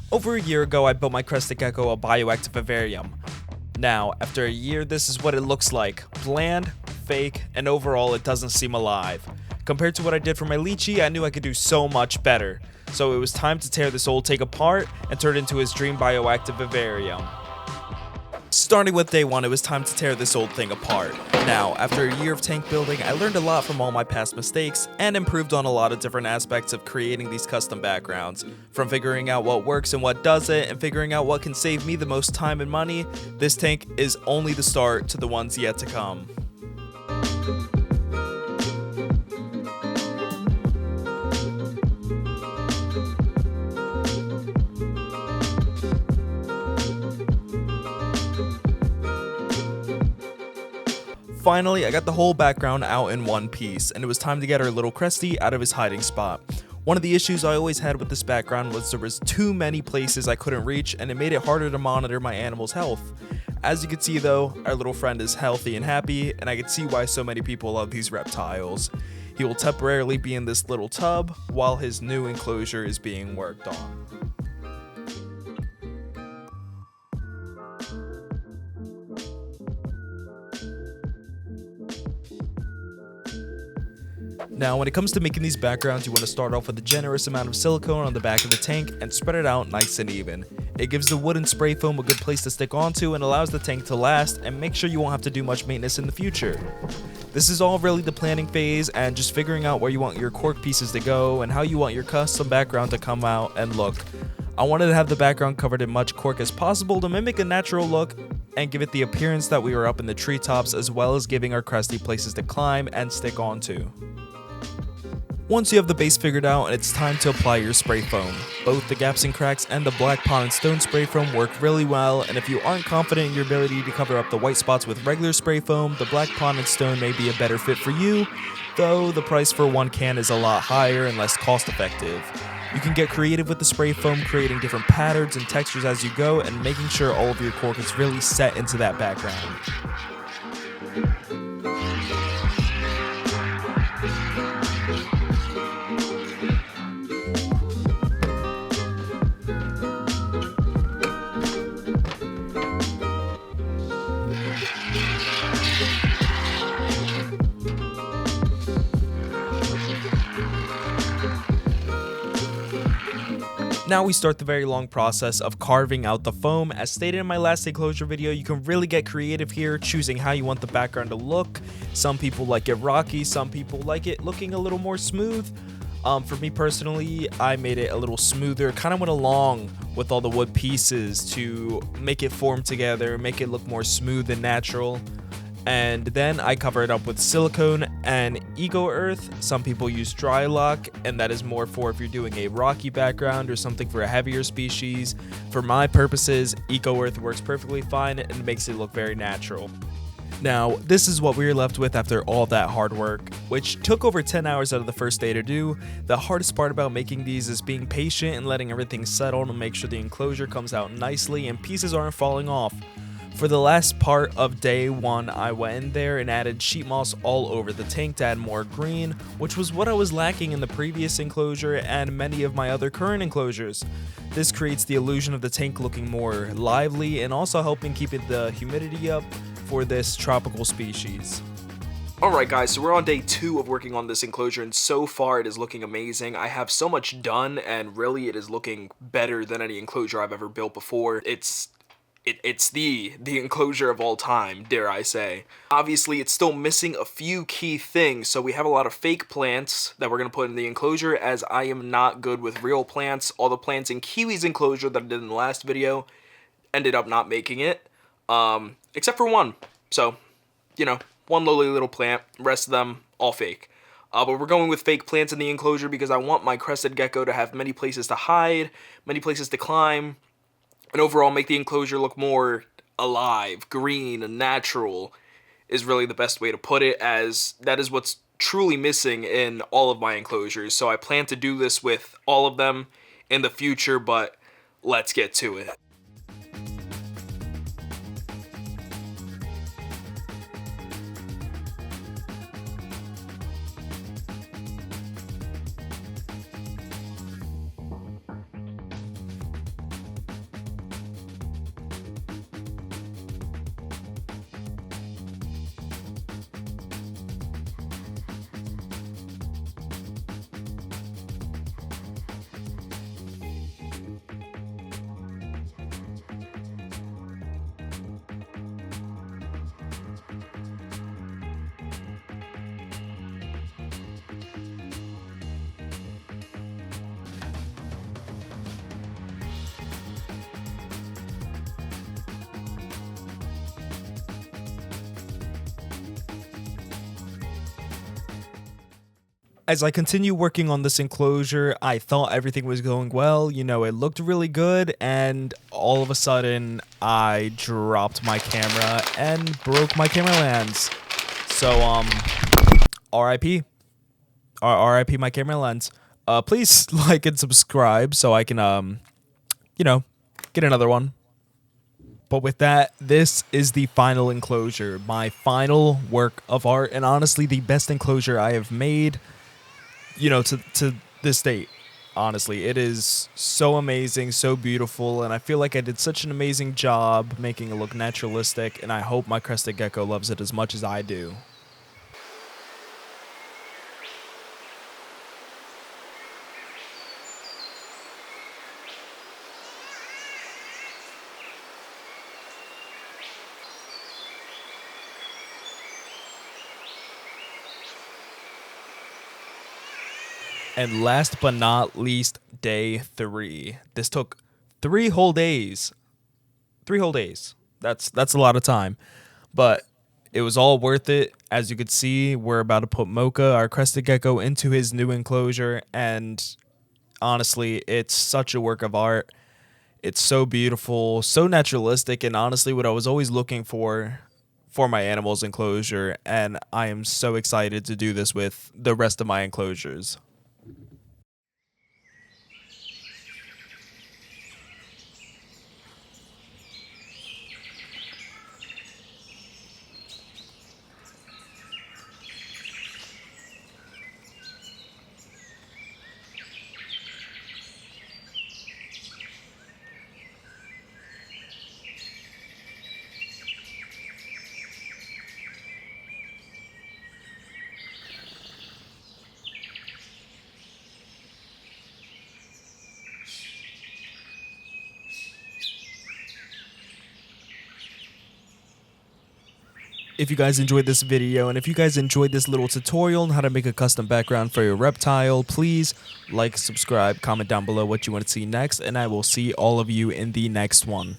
Over a year ago, I built my crested gecko a bioactive vivarium. Now, after a year, this is what it looks like. Bland, fake, and overall it doesn't seem alive. Compared to what I did for my lychee, I knew I could do so much better. So it was time to tear this old tank apart and turn it into his dream bioactive vivarium. Starting with day one, it was time to tear this old thing apart. Now, after a year of tank building, I learned a lot from all my past mistakes and improved on a lot of different aspects of creating these custom backgrounds. From figuring out what works and what doesn't, and figuring out what can save me the most time and money, this tank is only the start to the ones yet to come. Finally, I got the whole background out in one piece, and it was time to get our little Cresty out of his hiding spot. One of the issues I always had with this background was there was too many places I couldn't reach, and it made it harder to monitor my animal's health. As you can see though, our little friend is healthy and happy, and I can see why so many people love these reptiles. He will temporarily be in this little tub while his new enclosure is being worked on. Now, when it comes to making these backgrounds, you want to start off with a generous amount of silicone on the back of the tank and spread it out nice and even. It gives the wooden spray foam a good place to stick onto and allows the tank to last, and make sure you won't have to do much maintenance in the future. This is all really the planning phase and just figuring out where you want your cork pieces to go and how you want your custom background to come out and look. I wanted to have the background covered in much cork as possible to mimic a natural look and give it the appearance that we were up in the treetops, as well as giving our Cresty places to climb and stick onto. Once you have the base figured out, it's time to apply your spray foam. Both the gaps and cracks and the black pond and stone spray foam work really well, and if you aren't confident in your ability to cover up the white spots with regular spray foam, the black pond and stone may be a better fit for you, though the price for one can is a lot higher and less cost effective. You can get creative with the spray foam, creating different patterns and textures as you go, and making sure all of your cork is really set into that background. Now we start the very long process of carving out the foam. As stated in my last enclosure video, you can really get creative here, choosing how you want the background to look. Some people like it rocky, some people like it looking a little more smooth. For me personally, I made it a little smoother, kind of went along with all the wood pieces to make it form together, make it look more smooth and natural. And then I cover it up with silicone and eco earth. Some people use dry lock, and that is more for if you're doing a rocky background or something for a heavier species. For my purposes, eco earth works perfectly fine and makes it look very natural. Now, this is what we were left with after all that hard work, which took over 10 hours out of the first day to do. The hardest part about making these is being patient and letting everything settle to make sure the enclosure comes out nicely and pieces aren't falling off. For the last part of day one, I went in there and added sheet moss all over the tank to add more green, which was what I was lacking in the previous enclosure and many of my other current enclosures. This creates the illusion of the tank looking more lively and also helping keep the humidity up for this tropical species. Alright guys, so we're on day 2 of working on this enclosure, and so far it is looking amazing. I have so much done, and really it is looking better than any enclosure I've ever built before. It's the enclosure of all time, dare I say. Obviously, it's still missing a few key things, so we have a lot of fake plants that we're going to put in the enclosure, as I am not good with real plants. All the plants in Kiwi's enclosure that I did in the last video ended up not making it, except for one. So, you know, one lowly little plant, rest of them all fake. But we're going with fake plants in the enclosure because I want my crested gecko to have many places to hide, many places to climb, and overall make the enclosure look more alive, green, and natural is really the best way to put it, as that is what's truly missing in all of my enclosures. So I plan to do this with all of them in the future, but let's get to it. As I continue working on this enclosure, I thought everything was going well. You know, it looked really good, and all of a sudden, I dropped my camera and broke my camera lens. So, RIP. RIP my camera lens. Please like and subscribe so I can, you know, get another one. But with that, this is the final enclosure, my final work of art, and honestly, the best enclosure I have made, you know, to this date. Honestly, it is so amazing, so beautiful, and I feel like I did such an amazing job making it look naturalistic, and I hope my crested gecko loves it as much as I do. And last but not least, day 3. This took 3 whole days. 3 whole days. That's a lot of time. But it was all worth it. As you could see, we're about to put Mocha, our crested gecko, into his new enclosure. And honestly, it's such a work of art. It's so beautiful, so naturalistic, and honestly what I was always looking for my animals enclosure. And I am so excited to do this with the rest of my enclosures. If you guys enjoyed this video, and if you guys enjoyed this little tutorial on how to make a custom background for your reptile, please like, subscribe, comment down below what you want to see next, and I will see all of you in the next one.